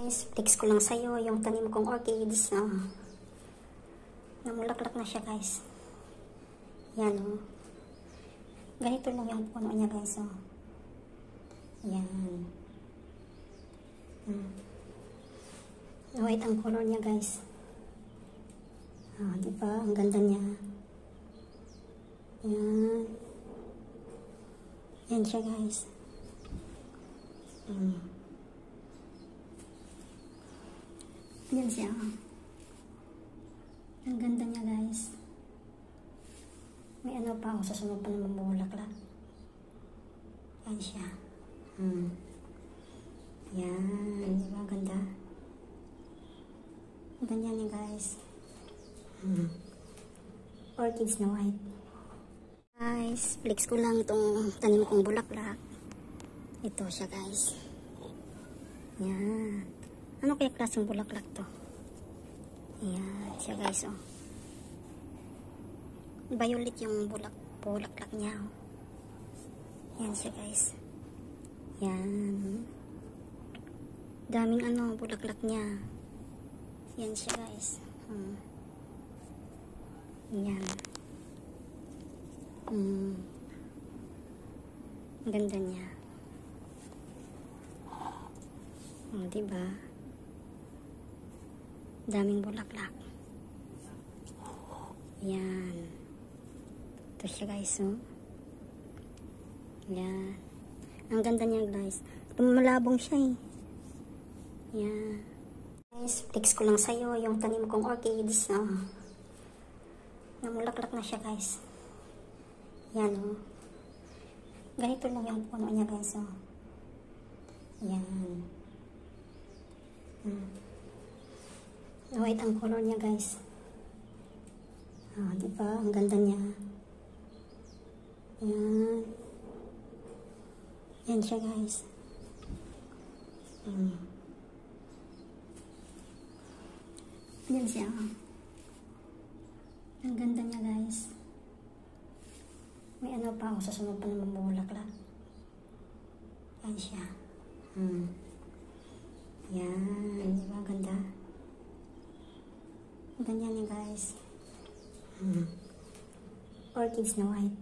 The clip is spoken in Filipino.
Guys, flex ko lang sa'yo yung tanim kong orchids. Namulaklak na siya, guys. Yan, oh. Ganito lang yung puno niya, guys, oh. Yan. White ang color niya, guys. Diba? Ang ganda niya. Yan. Yan siya, guys. Yan siya. Ang ganda niya, guys. May ano pa ako, susunod pa naman bumulaklak. Yan siya. Yan. Diba? Ganda. Ganyan niya, guys. Orchids na white. Guys, flex ko lang itong tanim kong bulaklak. Ito siya, guys. Yan. Ano kaya klaseng bulaklak to? Yan siya, guys, oh. Violet yung bulaklak niya, oh. Yan siya, guys. Yan. Daming ano, bulaklak niya. Yan siya, guys. Yan. Ang ganda niya. Diba? Daming bulaklak. Yan. Ito siya, guys, oh. Yan. Ang ganda niya, guys. Malabong siya, eh. Yan. Guys, flex ko lang sa'yo yung tanim kong orchids. Namulaklak na siya, guys. Yan, oh. Ganito lang yung puno niya, guys, oh. Yan. White ang color niya, guys. Diba? Ang ganda niya. Yan. Yan siya, guys. Yan siya. Ang ganda niya, guys. May ano pa ako, susunod pa naman bumulaklak. Yan siya. Yan. Diba? Ganda. Ganyan niya, guys. Orchids na white.